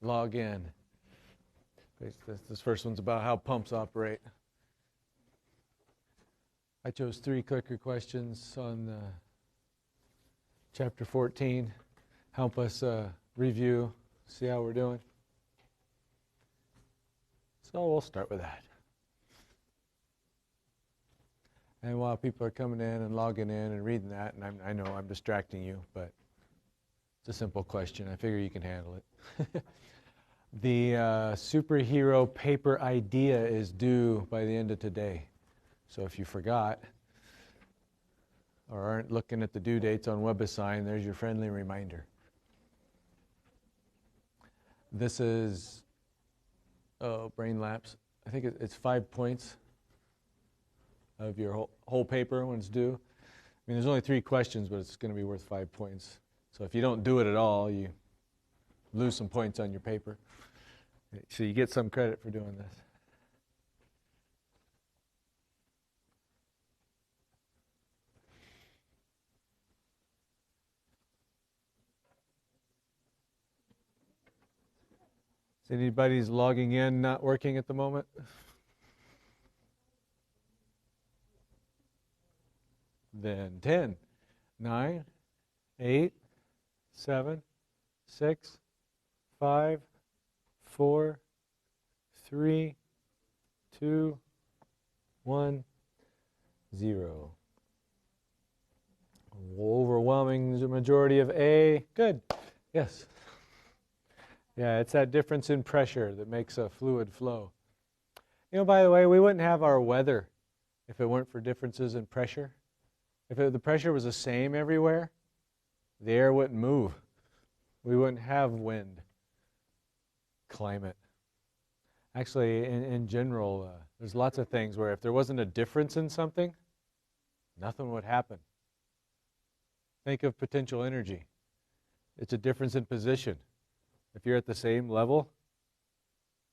log in. This first one's about how pumps operate. I chose 3 clicker questions on chapter 14. Help us review, see how we're doing. So we'll start with that. And while people are coming in and logging in and reading that, and I know I'm distracting you, but it's a simple question. I figure you can handle it. The superhero paper idea is due by the end of today. So if you forgot or aren't looking at the due dates on WebAssign, there's your friendly reminder. This is, brain lapse. I think it's 5 points of your whole paper when it's due. I mean, there's only 3 questions, but it's going to be worth 5 points. So if you don't do it at all, you lose some points on your paper. So you get some credit for doing this. Is anybody's logging in not working at the moment? Then 10, 9, 8, 7, 6, 5, 4, 3, 2, 1, 0. Overwhelming majority of A. Good. Yes. Yeah, it's that difference in pressure that makes a fluid flow. You know, by the way, we wouldn't have our weather if it weren't for differences in pressure. If the pressure was the same everywhere, the air wouldn't move. We wouldn't have wind, climate. Actually, in general, there's lots of things where if there wasn't a difference in something, nothing would happen. Think of potential energy. It's a difference in position. If you're at the same level,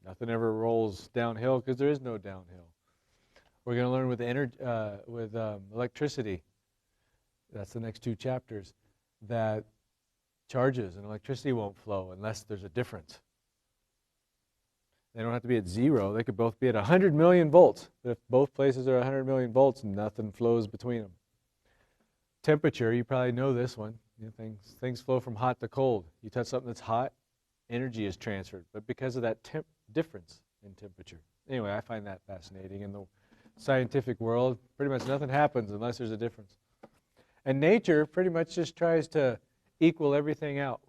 nothing ever rolls downhill because there is no downhill. We're going to learn with electricity. That's the next 2 chapters. That charges and electricity won't flow unless there's a difference. They don't have to be at 0. They could both be at 100 million volts. But if both places are 100 million volts, nothing flows between them. Temperature, you probably know this one. You know, things flow from hot to cold. You touch something that's hot, energy is transferred. But because of that difference in temperature. Anyway, I find that fascinating. In the scientific world, pretty much nothing happens unless there's a difference. And nature pretty much just tries to equal everything out.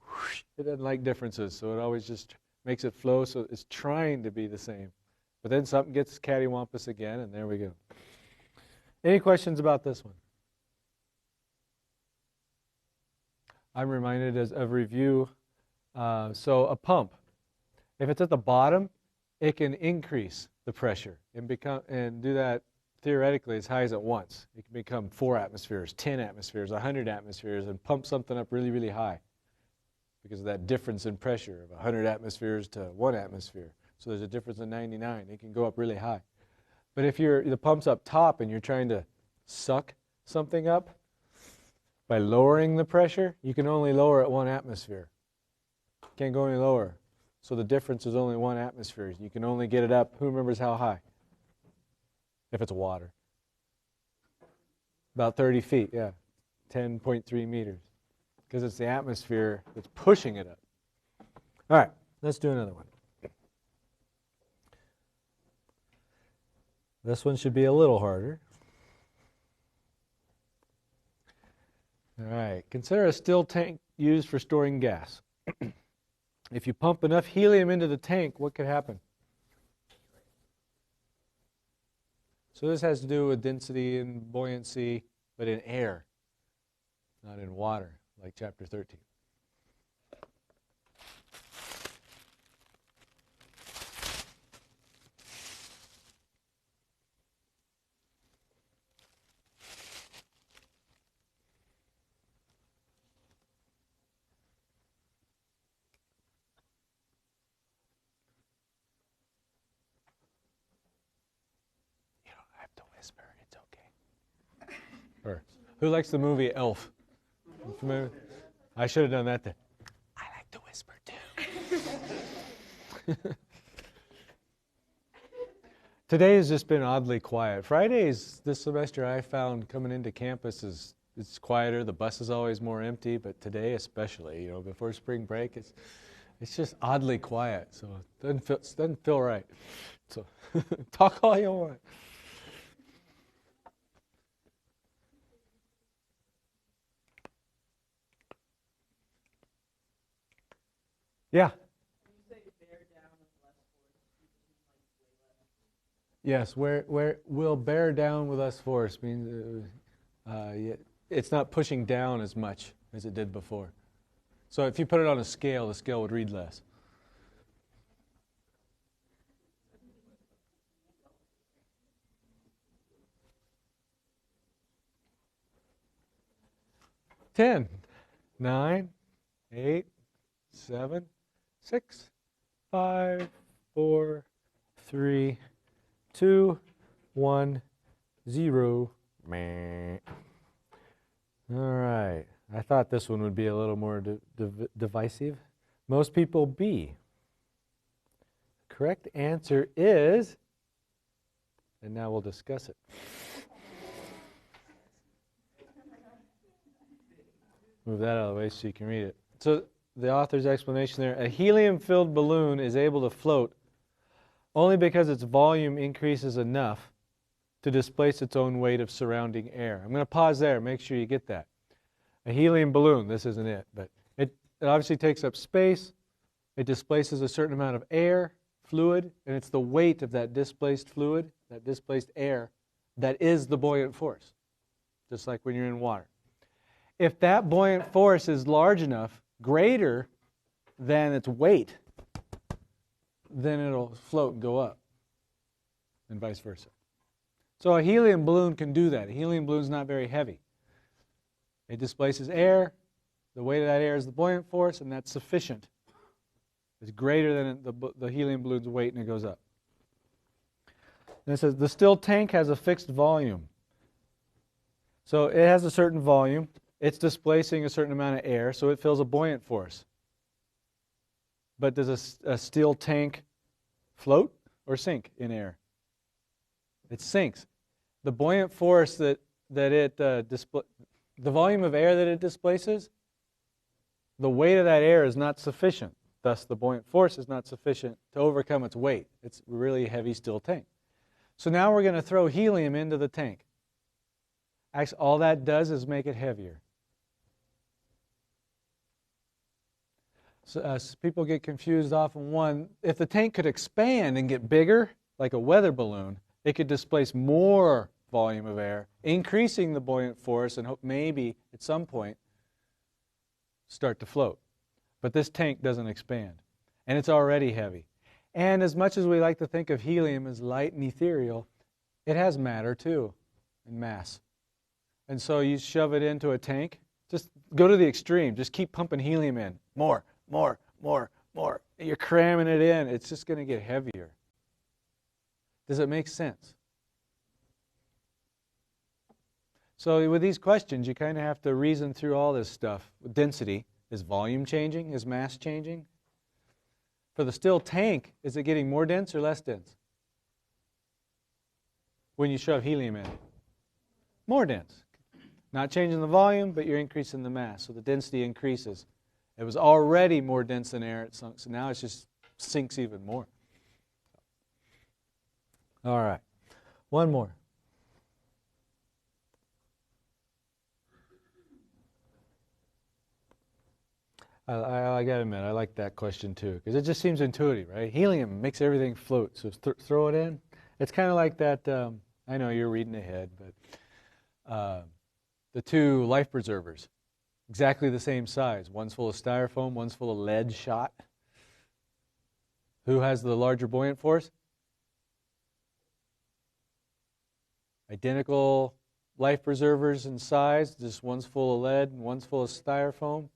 It doesn't like differences, so it always just makes it flow, so it's trying to be the same. But then something gets cattywampus again, and there we go. Any questions about this one? I'm reminded of review. So a pump, if it's at the bottom, it can increase the pressure and do that theoretically as high as it wants. It can become 4 atmospheres, 10 atmospheres, 100 atmospheres, and pump something up really, really high because of that difference in pressure of 100 atmospheres to 1 atmosphere. So there's a difference in 99. It can go up really high. But if the pump's up top and you're trying to suck something up, by lowering the pressure, you can only lower it 1 atmosphere. Can't go any lower. So the difference is only 1 atmosphere. You can only get it up, who remembers how high? If it's water. About 30 feet, yeah. 10.3 meters. Because it's the atmosphere that's pushing it up. All right, let's do another one. This one should be a little harder. All right, consider a still tank used for storing gas. If you pump enough helium into the tank, what could happen? So this has to do with density and buoyancy, but in air, not in water, like chapter 13. Or, who likes the movie Elf? Familiar? I should have done that then. I like to whisper too. Today has just been oddly quiet. Fridays this semester I found coming into campus it's quieter. The bus is always more empty, but today especially, you know, before spring break, it's just oddly quiet. So it doesn't feel right. So talk all you want. Yeah. Yes, where will bear down with less force means it's not pushing down as much as it did before. So if you put it on a scale, the scale would read less. Ten, 9, 8, 7, 6, 5, 4, 3, 2, 1, 0. Meh. All right. I thought this one would be a little more divisive. Most people B. Correct answer is, and now we'll discuss it. Move that out of the way so you can read it. So the author's explanation there, a helium-filled balloon is able to float only because its volume increases enough to displace its own weight of surrounding air. I'm going to pause there, make sure you get that. A helium balloon, this isn't it, but it obviously takes up space, it displaces a certain amount of air, fluid, and it's the weight of that displaced fluid, that displaced air, that is the buoyant force, just like when you're in water. If that buoyant force is large enough, greater than its weight, then it'll float and go up, and vice versa. So a helium balloon can do that. A helium balloon is not very heavy. It displaces air. The weight of that air is the buoyant force, and that's sufficient. It's greater than the helium balloon's weight, and it goes up. And it says the still tank has a fixed volume. So it has a certain volume. It's displacing a certain amount of air, so it feels a buoyant force. But does a steel tank float or sink in air? It sinks. The buoyant force the volume of air that it displaces, the weight of that air is not sufficient. Thus, the buoyant force is not sufficient to overcome its weight. It's a really heavy steel tank. So now we're going to throw helium into the tank. Actually, all that does is make it heavier. So, people get confused often. One, if the tank could expand and get bigger, like a weather balloon, it could displace more volume of air, increasing the buoyant force, and hope maybe at some point start to float. But this tank doesn't expand, and it's already heavy. And as much as we like to think of helium as light and ethereal, it has matter too, and mass. And so you shove it into a tank, just go to the extreme, just keep pumping helium in, more. You're cramming it in, it's just going to get heavier. Does it make sense? So with these questions, you kind of have to reason through all this stuff. Density, is volume changing? Is mass changing? For the still tank, is it getting more dense or less dense? When you shove helium in it? More dense. Not changing the volume, but you're increasing the mass, so the density increases. It was already more dense than air, it sunk, so now it just sinks even more. All right, one more. I got to admit, I like that question too, because it just seems intuitive, right? Helium makes everything float, so throw it in. It's kind of like that, I know you're reading ahead, but the two life preservers, exactly the same size. One's full of styrofoam, one's full of lead shot. Who has the larger buoyant force? Identical life preservers in size, just one's full of lead and one's full of styrofoam.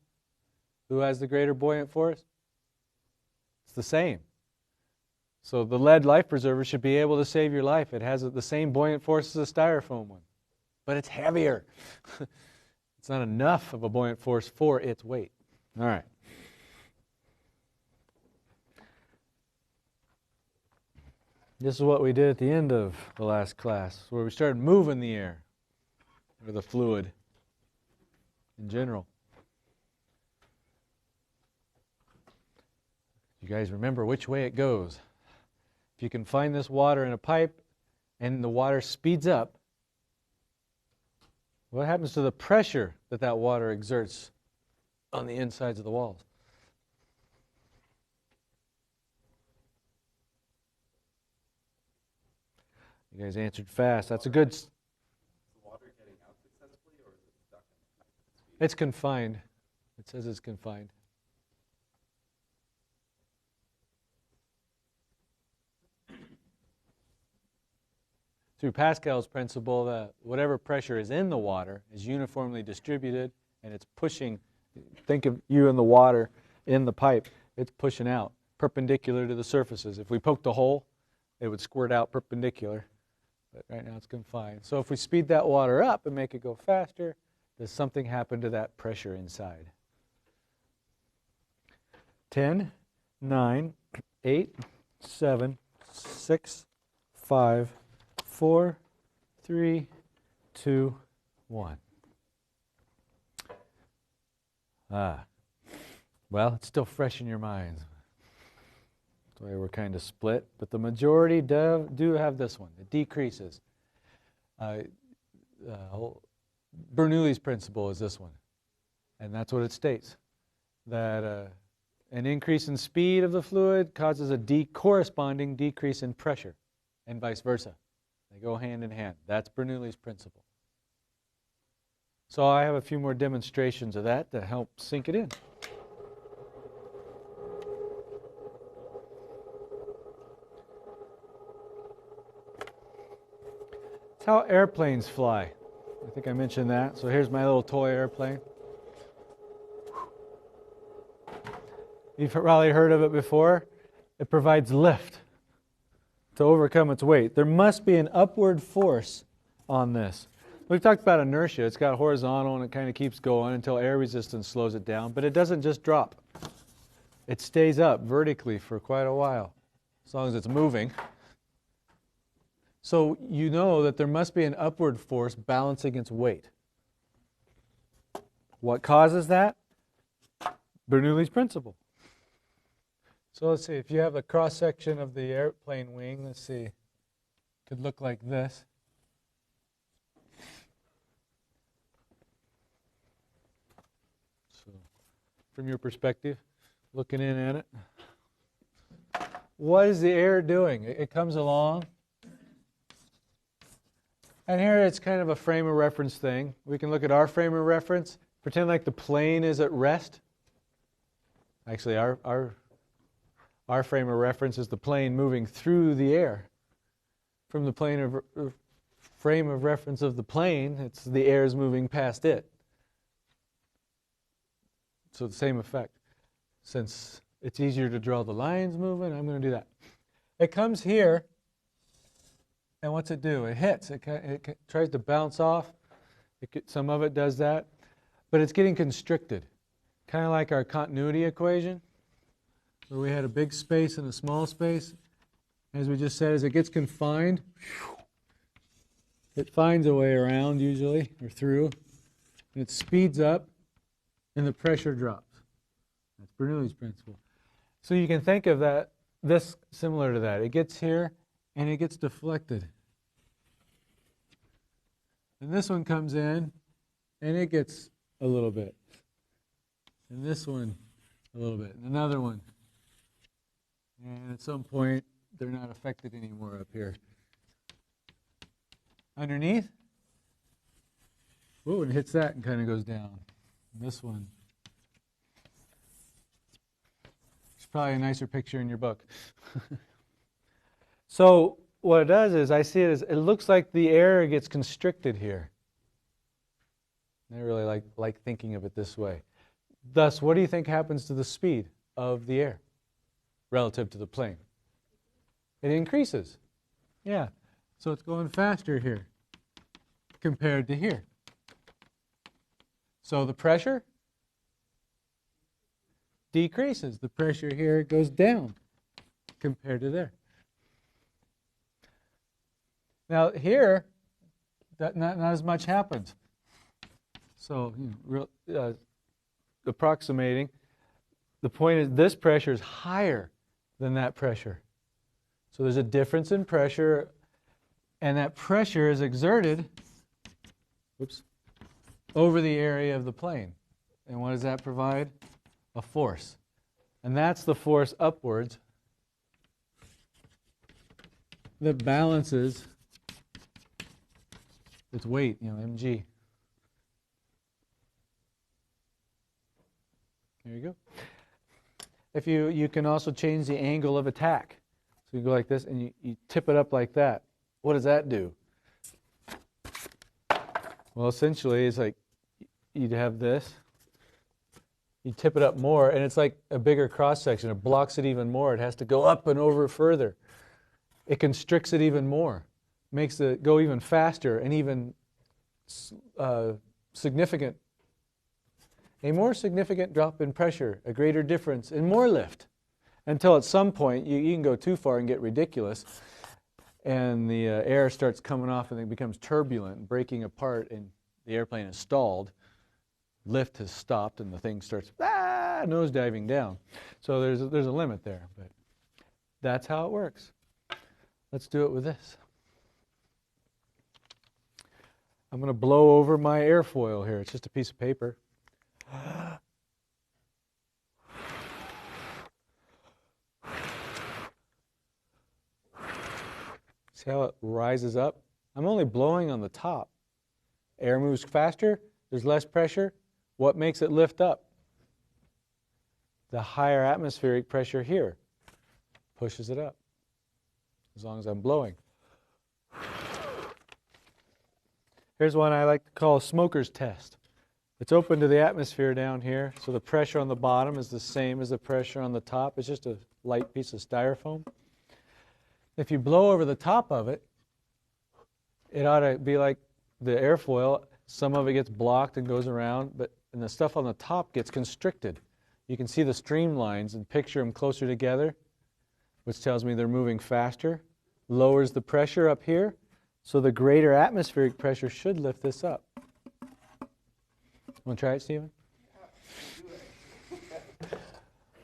Who has the greater buoyant force? It's the same. So the lead life preserver should be able to save your life. It has the same buoyant force as a styrofoam one, but it's heavier. It's not enough of a buoyant force for its weight. All right. This is what we did at the end of the last class, where we started moving the air, or the fluid in general. You guys remember which way it goes. If you can find this water in a pipe and the water speeds up, what happens to the pressure that that water exerts on the insides of the walls? You guys answered fast. That's a good... Is the water getting out successfully, or is it stuck in the speed? It's confined. It says it's confined. Through Pascal's principle, that whatever pressure is in the water is uniformly distributed, and it's pushing. Think of you in the water in the pipe. It's pushing out perpendicular to the surfaces. If we poked a hole, it would squirt out perpendicular. But right now it's confined. So if we speed that water up and make it go faster, does something happen to that pressure inside? 10, 9, 8, 7, 6, 5, 4, 3, 2, 1. Well, it's still fresh in your minds. That's why we're kind of split. But the majority do have this one. It decreases. Bernoulli's principle is this one. And that's what it states. That an increase in speed of the fluid causes a corresponding decrease in pressure, and vice versa. They go hand in hand. That's Bernoulli's principle. So I have a few more demonstrations of that to help sink it in. It's how airplanes fly. I think I mentioned that. So here's my little toy airplane. You've probably heard of it before. It provides lift to overcome its weight. There must be an upward force on this. We've talked about inertia. It's got horizontal and it kind of keeps going until air resistance slows it down. But it doesn't just drop. It stays up vertically for quite a while, as long as it's moving. So you know that there must be an upward force balancing its weight. What causes that? Bernoulli's principle. So let's see, if you have a cross-section of the airplane wing, let's see, it could look like this. So, from your perspective, looking in at it, what is the air doing? It comes along, and here it's kind of a frame of reference thing. We can look at our frame of reference, pretend like the plane is at rest. Actually, our frame of reference is the plane moving through the air. From the frame of reference of the plane, it's the air is moving past it. So the same effect. Since it's easier to draw the lines moving, I'm going to do that. It comes here, and what's it do? It hits. It tries to bounce off. Some of it does that. But it's getting constricted. Kind of like our continuity equation, where we had a big space and a small space. As we just said, as it gets confined, it finds a way around usually, or through, and it speeds up, and the pressure drops. That's Bernoulli's principle. So you can think of this similar to that. It gets here, and it gets deflected. And this one comes in, and it gets a little bit. And this one, a little bit. And another one. And at some point, they're not affected anymore up here. Underneath, ooh, and it hits that and kind of goes down. And this one. It's probably a nicer picture in your book. So what it does is, I see it as, it looks like the air gets constricted here. I really like thinking of it this way. Thus, what do you think happens to the speed of the air relative to the plane? It increases. Yeah. So it's going faster here compared to here. So the pressure decreases. The pressure here goes down compared to there. Now here, not as much happens. So, approximating, the point is this pressure is higher than that pressure. So there's a difference in pressure, and that pressure is exerted over the area of the plane. And what does that provide? A force. And that's the force upwards that balances its weight, mg. There you go. If you can also change the angle of attack. So you go like this and you tip it up like that. What does that do? Well, essentially, it's like you'd have this. You tip it up more, and it's like a bigger cross-section. It blocks it even more. It has to go up and over further. It constricts it even more. Makes it go even faster and even significant. A more significant drop in pressure, a greater difference, and more lift. Until at some point, you can go too far and get ridiculous, and the air starts coming off and it becomes turbulent and breaking apart, and the airplane is stalled. Lift has stopped, and the thing starts nosediving down. So there's a limit there, but that's how it works. Let's do it with this. I'm going to blow over my airfoil here. It's just a piece of paper. See how it rises up? I'm only blowing on the top. Air moves faster, there's less pressure. What makes it lift up? The higher atmospheric pressure here pushes it up, as long as I'm blowing. Here's one I like to call a smoker's test. It's open to the atmosphere down here, so the pressure on the bottom is the same as the pressure on the top. It's just a light piece of styrofoam. If you blow over the top of it, it ought to be like the airfoil. Some of it gets blocked and goes around, and the stuff on the top gets constricted. You can see the streamlines and picture them closer together, which tells me they're moving faster, lowers the pressure up here, so the greater atmospheric pressure should lift this up. Want to try it, Stephen?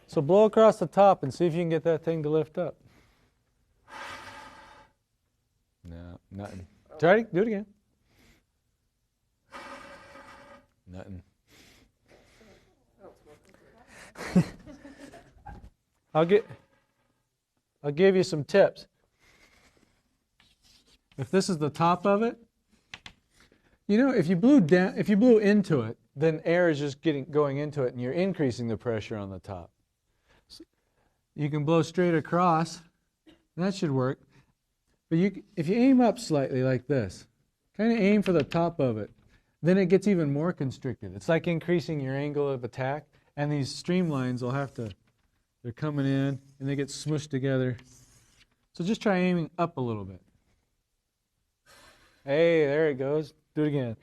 So blow across the top and see if you can get that thing to lift up. No, nothing. Try it. Do it again. Nothing. I'll give you some tips. If this is the top of it, if you blew into it, then air is just going into it, and you're increasing the pressure on the top. So you can blow straight across, and that should work. But if you aim up slightly like this, kind of aim for the top of it, then it gets even more constricted. It's like increasing your angle of attack, and these streamlines they're coming in, and they get smushed together. So just try aiming up a little bit. Hey, there it goes. Do it again.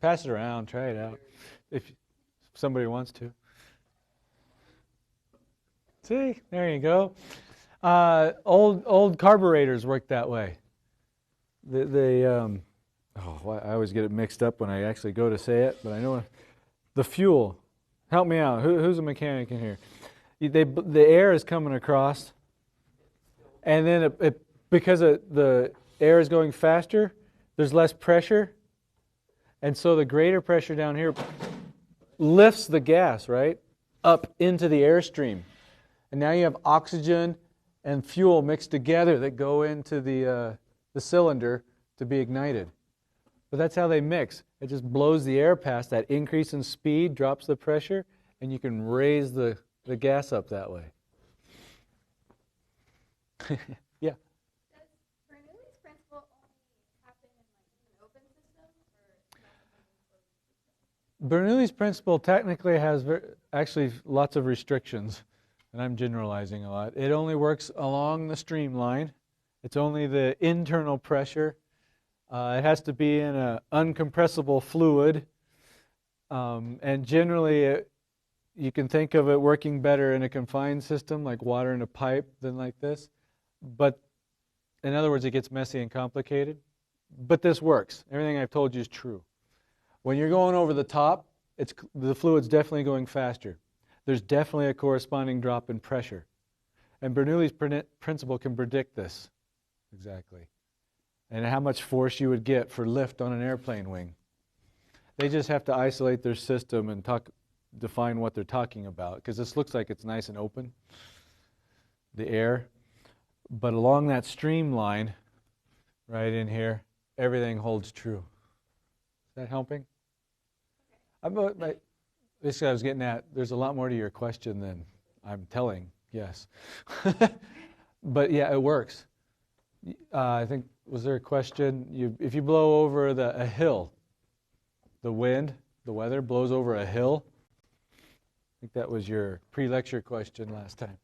Pass it around. Try it out if somebody wants to. See, there you go. Old carburetors work that way. I always get it mixed up when I actually go to say it, but I know the fuel. Help me out. Who's a mechanic in here? The air is coming across, and then because the air is going faster, there's less pressure, and so the greater pressure down here lifts the gas, right, up into the airstream. And now you have oxygen and fuel mixed together that go into the cylinder to be ignited. But that's how they mix. It just blows the air past. That increase in speed drops the pressure, and you can raise the gas up that way. Yeah. Does Bernoulli's principle only happen in an open system, or Bernoulli's principle technically has actually lots of restrictions, and I'm generalizing a lot. It only works along the streamline. It's only the internal pressure. It has to be in an uncompressible fluid, and generally you can think of it working better in a confined system like water in a pipe than like this. But in other words, it gets messy and complicated. But this works. Everything I've told you is true. When you're going over the top, the fluid's definitely going faster. There's definitely a corresponding drop in pressure. And Bernoulli's principle can predict this exactly. And how much force you would get for lift on an airplane wing. They just have to isolate their system and define what they're talking about. Because this looks like it's nice and open, the air. But along that streamline, right in here, everything holds true. Is that helping? Basically, I was getting at, there's a lot more to your question than I'm telling, yes. But yeah, it works. I think, was there a question? If you blow over a hill, the wind, the weather blows over a hill. I think that was your pre-lecture question last time.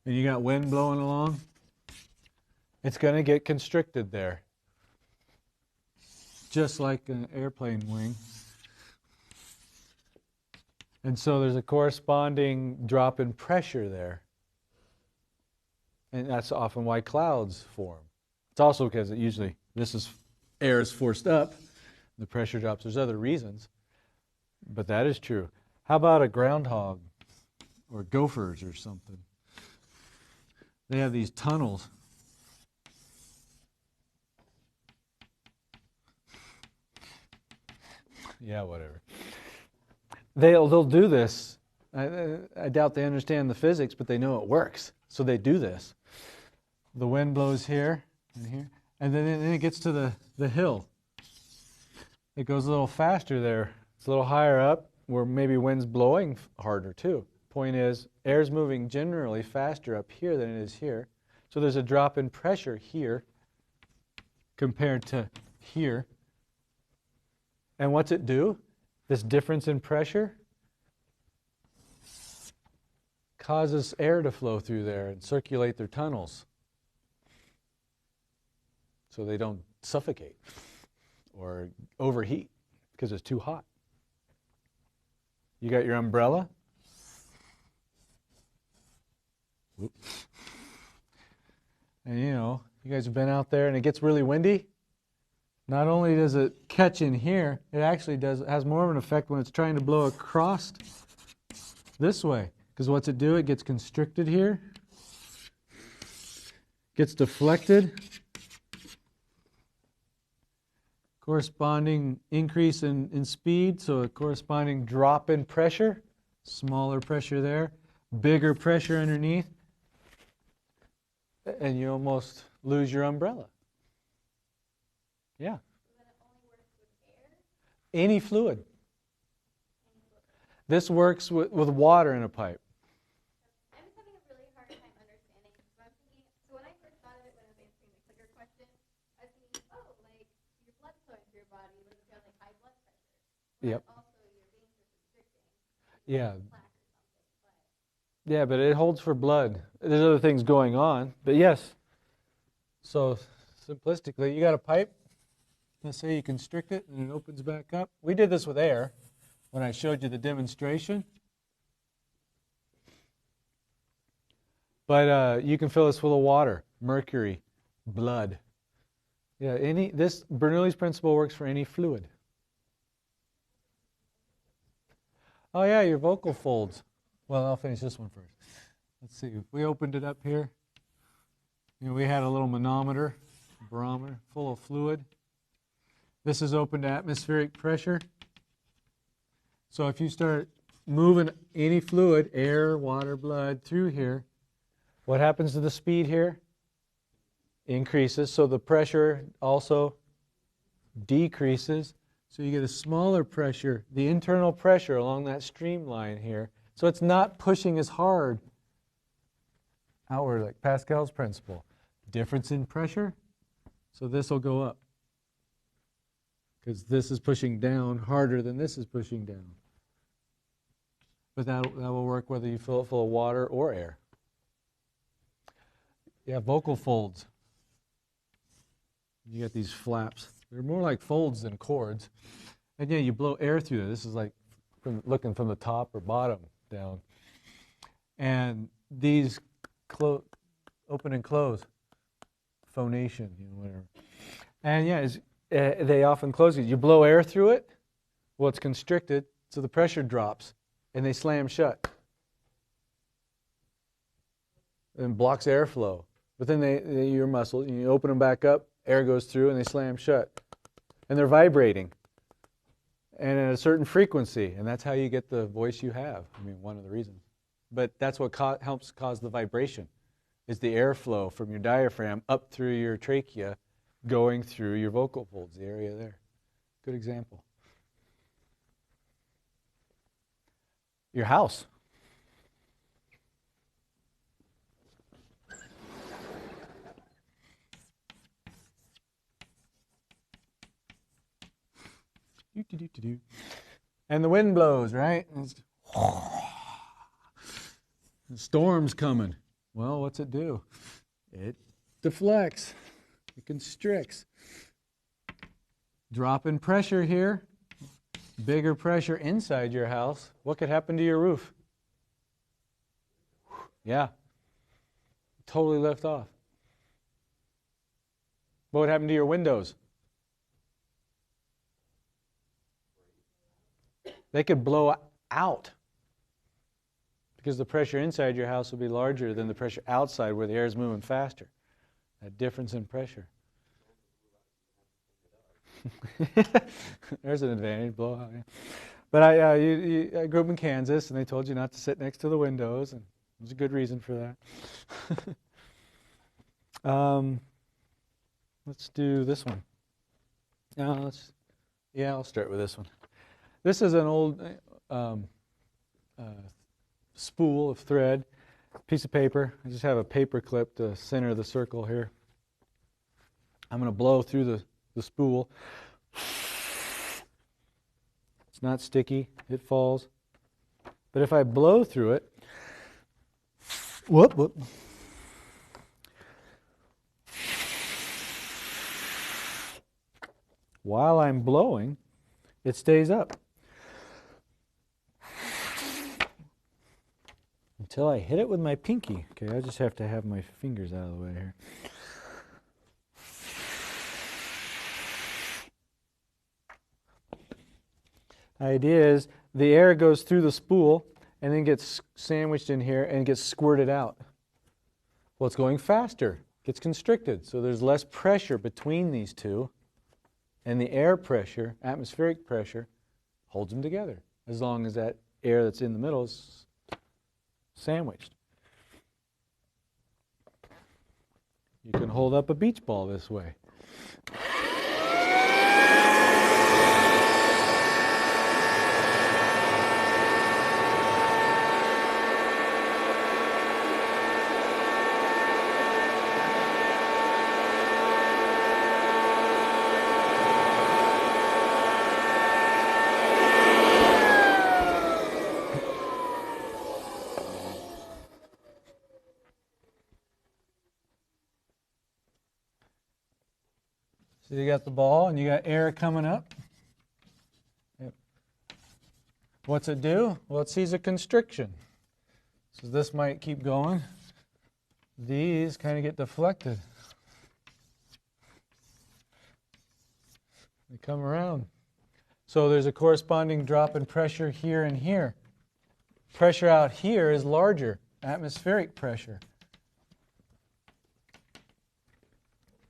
And you got wind blowing along. It's going to get constricted there. Just like an airplane wing. And so there's a corresponding drop in pressure there. And that's often why clouds form. It's also because air is forced up, the pressure drops. There's other reasons, but that is true. How about a groundhog or gophers or something? They have these tunnels. Yeah, whatever. They'll do this. I doubt they understand the physics, but they know it works. So they do this. The wind blows here and here, and then it gets to the hill. It goes a little faster there. It's a little higher up where maybe wind's blowing harder too. Point is, air's moving generally faster up here than it is here. So there's a drop in pressure here compared to here. And what's it do? This difference in pressure causes air to flow through there and circulate their tunnels so they don't suffocate or overheat because it's too hot. You got your umbrella? Whoop. And you guys have been out there and it gets really windy. Not only does it catch in here, it actually has more of an effect when it's trying to blow across this way. Because what's it do? It gets constricted here, gets deflected, corresponding increase in speed, so a corresponding drop in pressure, smaller pressure there, bigger pressure underneath, and you almost lose your umbrella. Yeah. So then it only works with air? Any fluid. This works with water in a pipe. I'm just having a really hard time understanding. So I'm thinking, so when I first thought of it when I was answering the clicker question, I was thinking, like your blood flowing through your body, but if you have like high blood pressure. Yep. Also your veins are constricting. Yeah. Plaque or something. But Yeah, but it holds for blood. There's other things going on, but yes. So simplistically, you got a pipe. Let's say you constrict it and it opens back up. We did this with air when I showed you the demonstration. But you can fill this full of water, mercury, blood. Yeah, this Bernoulli's principle works for any fluid. Oh yeah, your vocal folds. Well, I'll finish this one first. Let's see. If we opened it up here, we had a little manometer, barometer, full of fluid. This is open to atmospheric pressure. So if you start moving any fluid, air, water, blood, through here, what happens to the speed here? Increases. So the pressure also decreases. So you get a smaller pressure, the internal pressure along that streamline here. So it's not pushing as hard outward, like Pascal's principle. Difference in pressure, so this will go up. Because this is pushing down harder than this is pushing down. But that will work whether you fill it full of water or air. Yeah, vocal folds. You get these flaps. They're more like folds than cords. And yeah, you blow air through there. This is like looking from the top or bottom down. And these open and close, phonation, whatever. And yeah, they often close. You blow air through it, well, it's constricted, so the pressure drops, and they slam shut. And blocks airflow. But then your muscles, you open them back up, air goes through, and they slam shut. And they're vibrating. And at a certain frequency, and that's how you get the voice you have. I mean, one of the reasons. But that's what helps cause the vibration, is the airflow from your diaphragm up through your trachea, going through your vocal folds, the area there. Good example. Your house. And the wind blows, right? The storm's coming. Well, what's it do? It deflects. It constricts. Drop in pressure here. Bigger pressure inside your house. What could happen to your roof? Yeah. Totally lift off. What would happen to your windows? They could blow out because the pressure inside your house will be larger than the pressure outside where the air is moving faster. That difference in pressure. There's an advantage, blowout. Yeah. But I grew up in Kansas, and they told you not to sit next to the windows, and there's a good reason for that. Let's do this one. I'll start with this one. This is an old spool of thread, piece of paper. I just have a paper clip to center the circle here. I'm going to blow through the spool. It's not sticky, it falls. But if I blow through it, whoop. While I'm blowing, it stays up. Until I hit it with my pinky. Okay, I just have to have my fingers out of the way here. The idea is the air goes through the spool and then gets sandwiched in here and gets squirted out. Well, it's going faster. Gets constricted. So there's less pressure between these two. And the air pressure, atmospheric pressure, holds them together. As long as that air that's in the middle is sandwiched. You can hold up a beach ball this way. So you got the ball and you got air coming up. Yep. What's it do? Well, it sees a constriction. So this might keep going. These kind of get deflected. They come around. So there's a corresponding drop in pressure here and here. Pressure out here is larger, atmospheric pressure.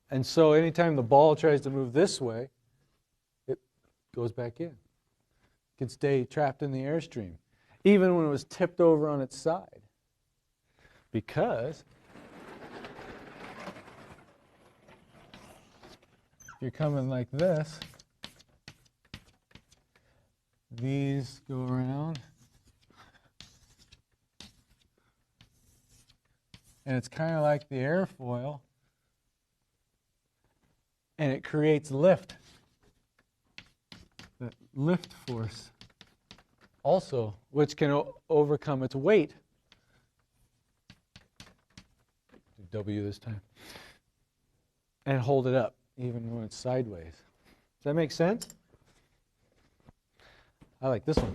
And so anytime the ball tries to move this way, it goes back in. It can stay trapped in the airstream, even when it was tipped over on its side. Because if you're coming like this, these go around. And it's kind of like the airfoil. And it creates lift. The lift force also, which can overcome its weight. W this time. And hold it up, even when it's sideways. Does that make sense? I like this one.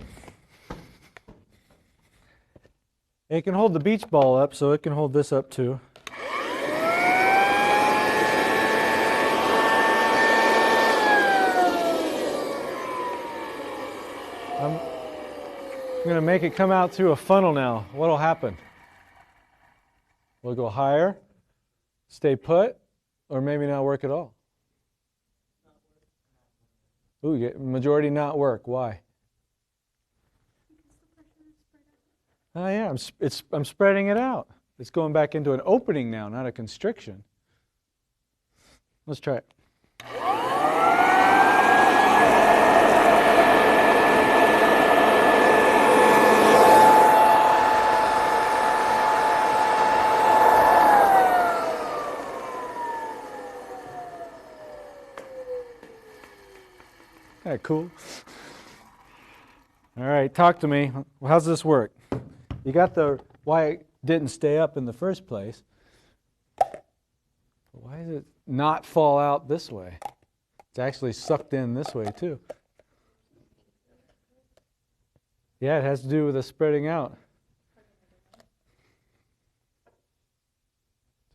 It can hold the beach ball up, so it can hold this up too. I'm going to make it come out through a funnel now. What will happen? Will it go higher, stay put, or maybe not work at all? Ooh, you get majority not work. Why? Oh yeah, I'm spreading it out. It's going back into an opening now, not a constriction. Let's try it. Isn't that cool? All right, talk to me. Well, how's this work? You got the why it didn't stay up in the first place. Why does it not fall out this way? It's actually sucked in this way too. Yeah, it has to do with the spreading out.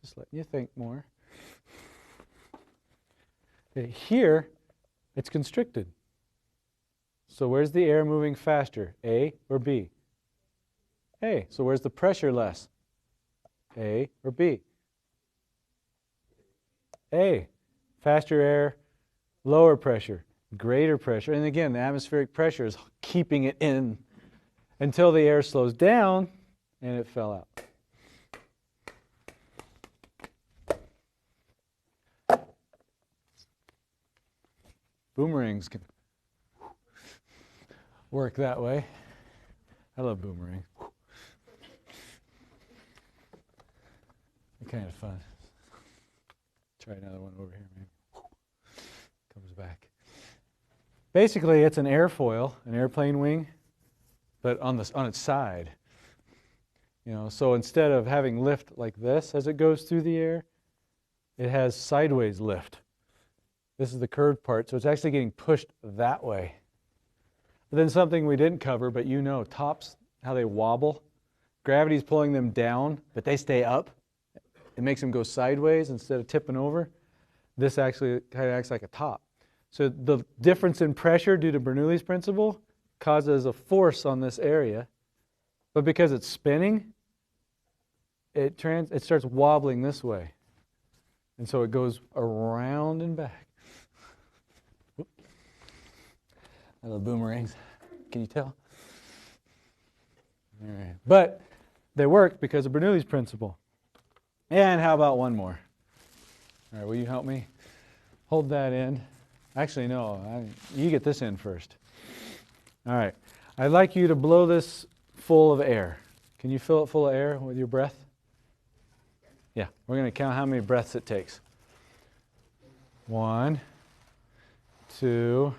Just letting you think more. Okay, here, it's constricted. So where's the air moving faster, A or B? A. So where's the pressure less? A or B? A. Faster air, lower pressure, greater pressure. And again, the atmospheric pressure is keeping it in until the air slows down and it fell out. Boomerangs can work that way. I love boomerangs. They're kind of fun. Try another one over here, maybe. Comes back. Basically, it's an airfoil, an airplane wing, but on its side. You know, so instead of having lift like this as it goes through the air, it has sideways lift. This is the curved part, so it's actually getting pushed that way. But then something we didn't cover, but you know, tops, how they wobble. Gravity's pulling them down, but they stay up. It makes them go sideways instead of tipping over. This actually kind of acts like a top. So the difference in pressure due to Bernoulli's principle causes a force on this area. But because it's spinning, it starts wobbling this way. And so it goes around and back. I love boomerangs. Can you tell? All right. But they work because of Bernoulli's principle. And how about one more? All right, will you help me? Hold that in. Actually, no, you get this in first. All right. I'd like you to blow this full of air. Can you fill it full of air with your breath? Yeah, we're going to count how many breaths it takes. 1, 2,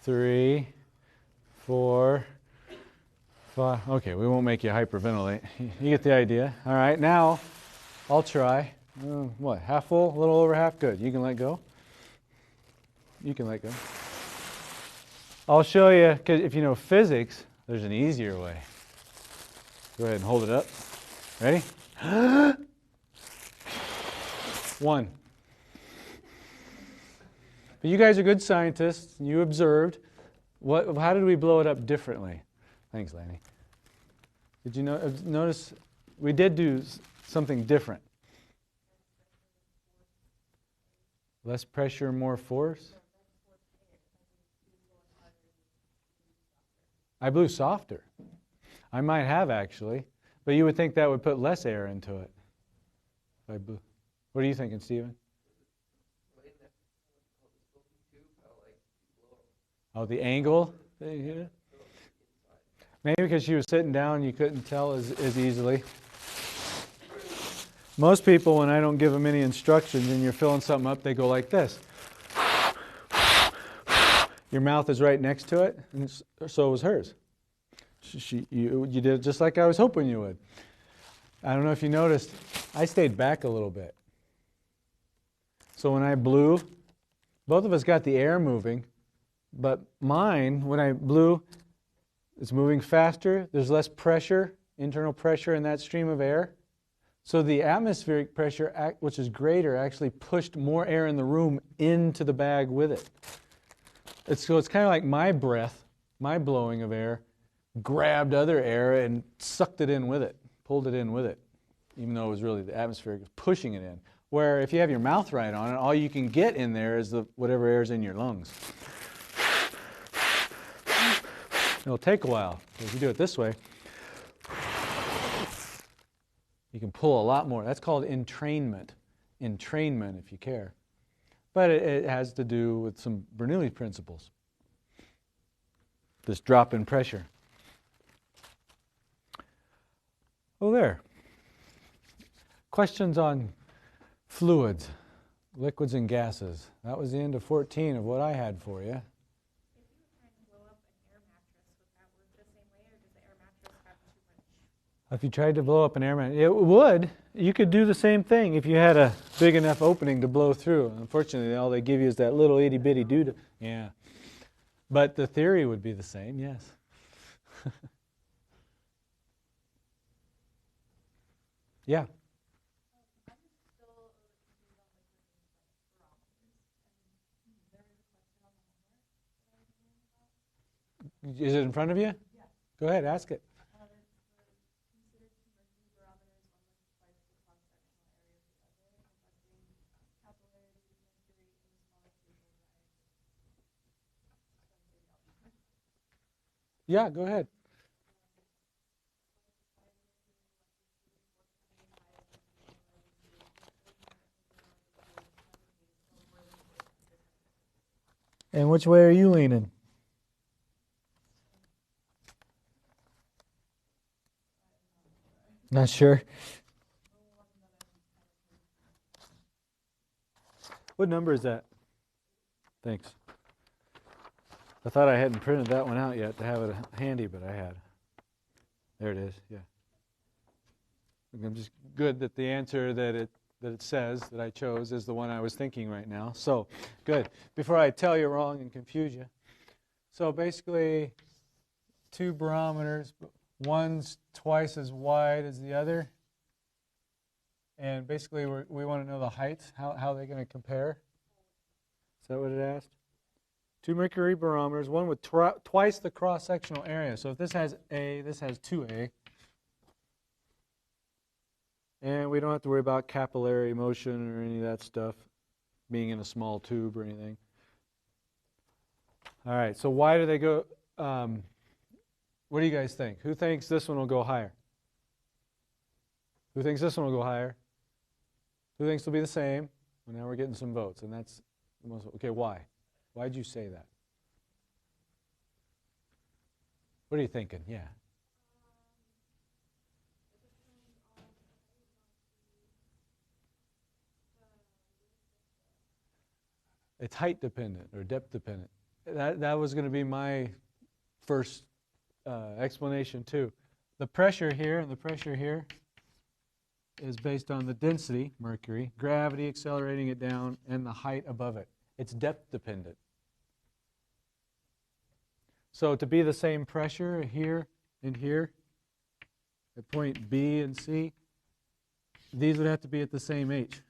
3, 4, 5. Okay, we won't make you hyperventilate. You get the idea. All right, now I'll try. What, half full? A little over half? Good. You can let go. You can let go. I'll show you, because if you know physics, there's an easier way. Go ahead and hold it up. Ready? 1. But you guys are good scientists, and you observed. How did we blow it up differently? Thanks, Lanny. Did you notice we did do something different? Less pressure, more force? I blew softer. I might have actually, but you would think that would put less air into it. If I blew. What are you thinking, Stephen? Oh, the angle? Maybe because she was sitting down, you couldn't tell as easily. Most people, when I don't give them any instructions and you're filling something up, they go like this. Your mouth is right next to it, and so was hers. You did it just like I was hoping you would. I don't know if you noticed, I stayed back a little bit. So when I blew, both of us got the air moving, but mine, when I blew, it's moving faster, there's less pressure internal pressure in that stream of air. So the atmospheric pressure, which is greater, actually pushed more air in the room into the bag with it. So it's kind of like my breath, my blowing of air, grabbed other air and sucked it in with it, pulled it in with it, even though it was really the atmosphere pushing it in. Where if you have your mouth right on it, all you can get in there is whatever air is in your lungs. It'll take a while. If you do it this way, you can pull a lot more. That's called entrainment. Entrainment, if you care. But it has to do with some Bernoulli principles. This drop in pressure. Oh, there. Questions on fluids, liquids and gases. That was the end of 14 of what I had for you. If you tried to blow up an air mattress, it would. You could do the same thing if you had a big enough opening to blow through. Unfortunately, all they give you is that little itty bitty dude. Yeah. But the theory would be the same, yes. Yeah. Is it in front of you? Yeah. Go ahead, ask it. Yeah, go ahead. And which way are you leaning? Not sure. What number is that? Thanks. I thought I hadn't printed that one out yet to have it handy, but I had. There it is, yeah. I'm just good that the answer that it says that I chose is the one I was thinking right now. So, good. Before I tell you wrong and confuse you. So basically, 2 barometers, one's twice as wide as the other. And basically, we want to know the heights, how they're going to compare. Is that what it asked? 2 mercury barometers, one with twice the cross-sectional area. So if this has A, this has 2A. And we don't have to worry about capillary motion or any of that stuff, being in a small tube or anything. All right, so why do they go, what do you guys think? Who thinks this one will go higher? Who thinks this one will go higher? Who thinks it'll be the same? Well, now we're getting some votes, and that's the most, okay, why? Why'd you say that? What are you thinking? Yeah. It's height dependent or depth dependent. That was going to be my first explanation too. The pressure here and the pressure here is based on the density, mercury, gravity accelerating it down, and the height above it. It's depth dependent. So to be the same pressure here and here, at point B and C, these would have to be at the same H.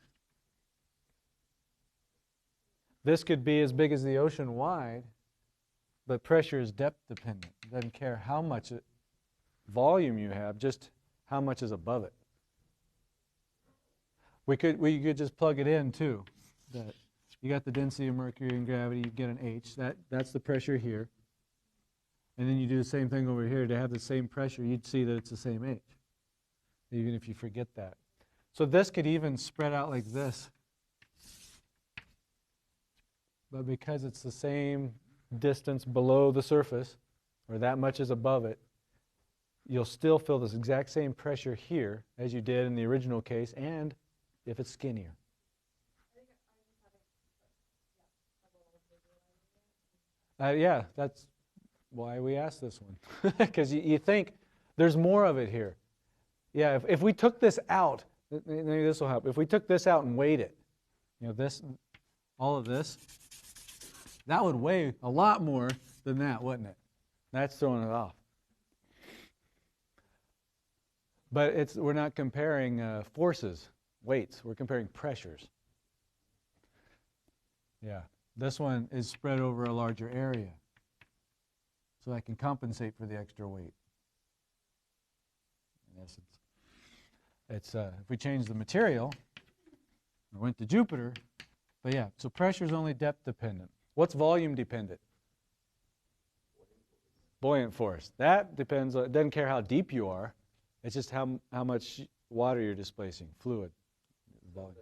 This could be as big as the ocean wide, but pressure is depth dependent. It doesn't care how much volume you have, just how much is above it. We could just plug it in too. That you got the density of mercury and gravity, you get an H. That's the pressure here. And then you do the same thing over here. To have the same pressure, you'd see that it's the same H, even if you forget that. So this could even spread out like this. But because it's the same distance below the surface, or that much is above it, you'll still feel this exact same pressure here as you did in the original case, and if it's skinnier. Yeah, that's why we asked this one. Because you think there's more of it here. Yeah, if we took this out, maybe this will help. If we took this out and weighed it, this, all of this, that would weigh a lot more than that, wouldn't it? That's throwing it off. But we're not comparing forces, weights. We're comparing pressures. Yeah. This one is spread over a larger area. So I can compensate for the extra weight. In essence. If we change the material, I went to Jupiter, but yeah, so pressure is only depth dependent. What's volume dependent? Buoyant force. That depends, it doesn't care how deep you are, it's just how much water you're displacing, fluid. Volume.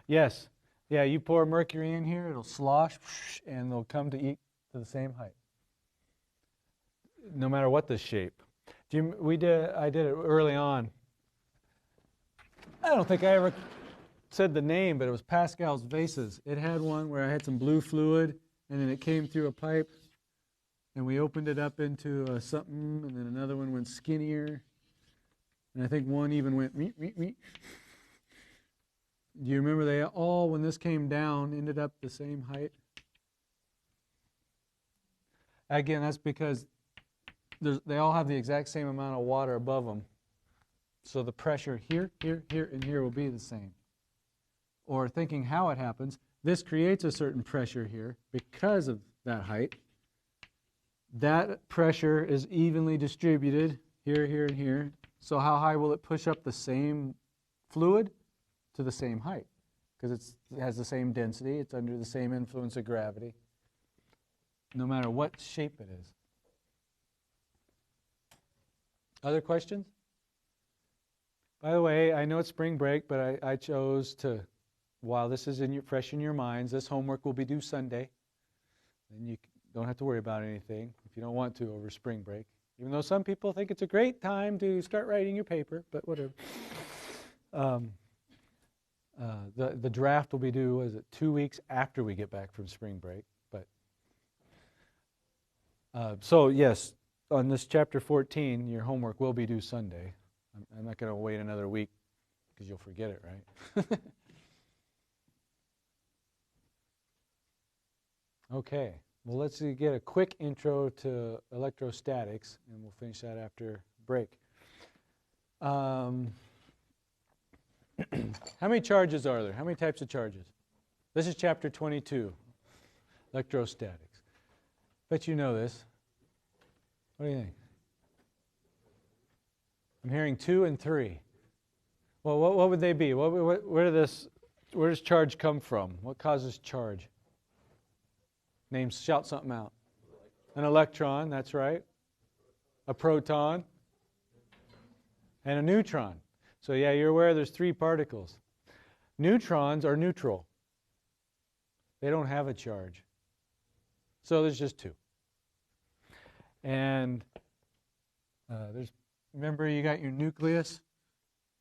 Yes. Yeah, you pour mercury in here, it'll slosh, and they'll come to the same height. No matter what the shape. I did it early on. I don't think I ever said the name, but it was Pascal's vases. It had one where I had some blue fluid, and then it came through a pipe, and we opened it up into something, and then another one went skinnier, and I think one even went meet. Do you remember they all, when this came down, ended up the same height? Again, that's because they all have the exact same amount of water above them. So the pressure here, here, here, and here will be the same. Or thinking how it happens, this creates a certain pressure here because of that height. That pressure is evenly distributed here, here, and here. So how high will it push up the same fluid? To the same height. Because it has the same density, it's under the same influence of gravity, no matter what shape it is. Other questions? By the way, I know it's spring break, but I chose to, while this is fresh in your minds, this homework will be due Sunday. Then you don't have to worry about anything if you don't want to over spring break. Even though some people think it's a great time to start writing your paper, but whatever. The draft will be due, 2 weeks after we get back from spring break. But so yes, on this chapter 14, your homework will be due Sunday. I'm not going to wait another week because you'll forget it, right? Okay. Well, let's get a quick intro to electrostatics, and we'll finish that after break. How many charges are there? How many types of charges? This is chapter 22, electrostatics. Bet you know this. What do you think? I'm hearing 2 and 3. Well, what would they be? Where does charge come from? What causes charge? Names, shout something out. An electron, that's right. A proton. And a neutron. So yeah, you're aware there's 3 particles. Neutrons are neutral. They don't have a charge. So there's just 2. And remember you got your nucleus,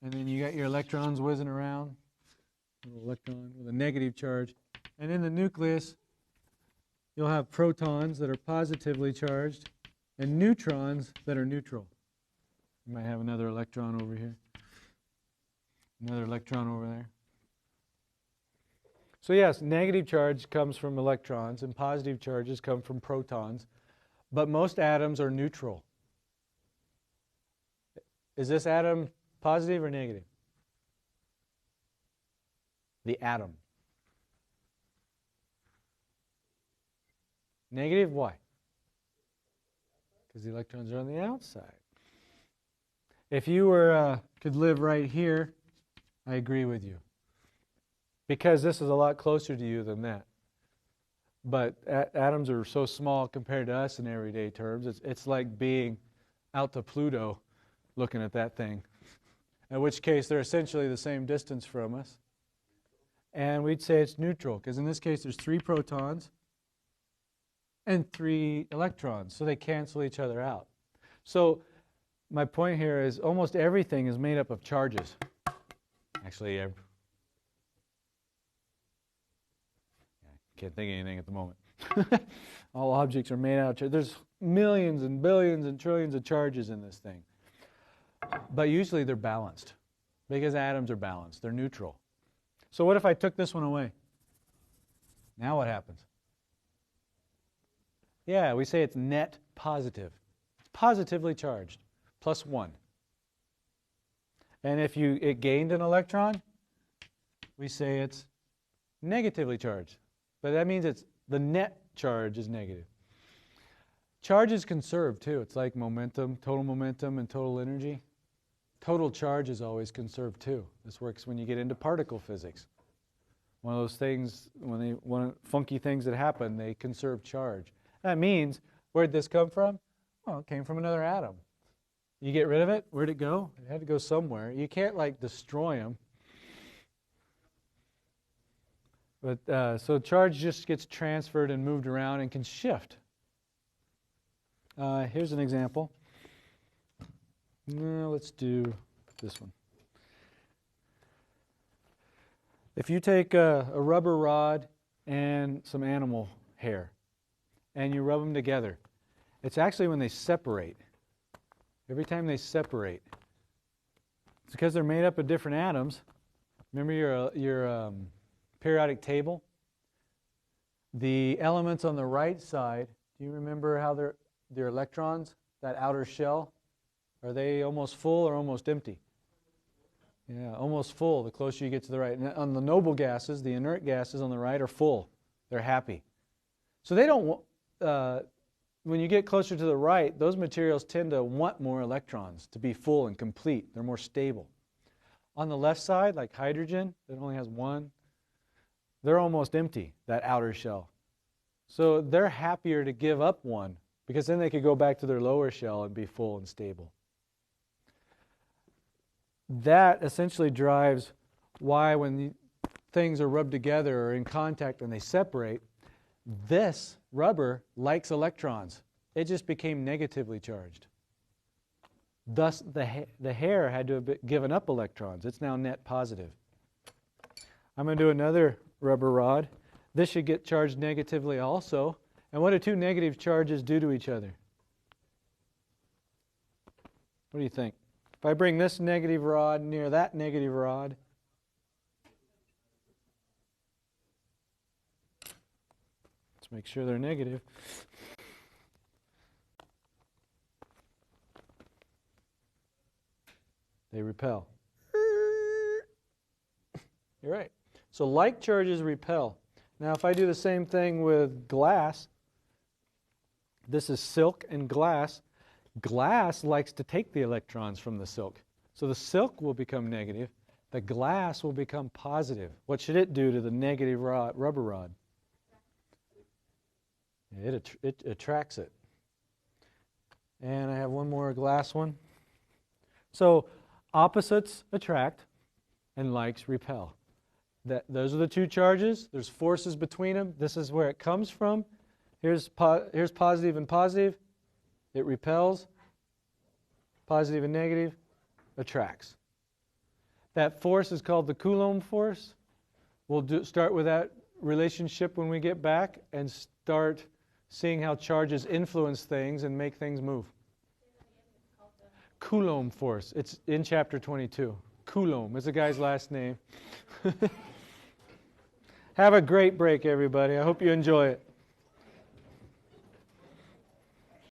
and then you got your electrons whizzing around. A little electron with a negative charge. And in the nucleus, you'll have protons that are positively charged and neutrons that are neutral. You might have another electron over here. Another electron over there. So yes, negative charge comes from electrons and positive charges come from protons. But most atoms are neutral. Is this atom positive or negative? The atom. Negative, why? Because the electrons are on the outside. If you could live right here, I agree with you. Because this is a lot closer to you than that. But atoms are so small compared to us in everyday terms. It's like being out to Pluto looking at that thing. In which case, they're essentially the same distance from us. And we'd say it's neutral, because in this case, there's 3 protons and 3 electrons, so they cancel each other out. So my point here is almost everything is made up of charges. Actually, I can't think of anything at the moment. All objects are made out of charges. There's millions and billions and trillions of charges in this thing. But usually they're balanced, because atoms are balanced. They're neutral. So what if I took this one away? Now what happens? Yeah, we say it's net positive. It's positively charged, +1. And if it gained an electron, we say it's negatively charged. But that means the net charge is negative. Charge is conserved too. It's like momentum, and total energy. Total charge is always conserved too. This works when you get into particle physics. One of those things, funky things that happen, they conserve charge. That means, where'd this come from? Well, it came from another atom. You get rid of it, where'd it go? It had to go somewhere. You can't like destroy them. But so charge just gets transferred and moved around and can shift. Here's an example. Let's do this one. If you take a rubber rod and some animal hair and you rub them together, it's actually when they separate. Every time they separate, it's because they're made up of different atoms. Remember your periodic table? The elements on the right side, do you remember how their electrons, that outer shell, are they almost full or almost empty? Yeah, almost full the closer you get to the right. And on the noble gases, the inert gases on the right are full. They're happy. So they don't, when you get closer to the right, those materials tend to want more electrons to be full and complete. They're more stable. On the left side, like hydrogen, that only has one, they're almost empty, that outer shell. So they're happier to give up one, because then they could go back to their lower shell and be full and stable. That essentially drives why when things are rubbed together or in contact and they separate, this rubber likes electrons. It just became negatively charged. Thus, the hair had to have given up electrons. It's now net positive. I'm going to do another rubber rod. This should get charged negatively also. And what do two negative charges do to each other? What do you think? If I bring this negative rod near that negative rod, let's make sure they're negative. They repel. You're right. So like charges repel. Now if I do the same thing with glass, this is silk and glass. Glass likes to take the electrons from the silk. So the silk will become negative. The glass will become positive. What should it do to the negative rubber rod? It attracts it. And I have one more glass one. So opposites attract and likes repel. Those are the two charges. There's forces between them. This is where it comes from. Here's positive and positive. It repels. Positive and negative attracts. That force is called the Coulomb Force. We'll start with that relationship when we get back and start seeing how charges influence things and make things move. Coulomb Force. It's in chapter 22. Coulomb is the guy's last name. Have a great break, everybody. I hope you enjoy it.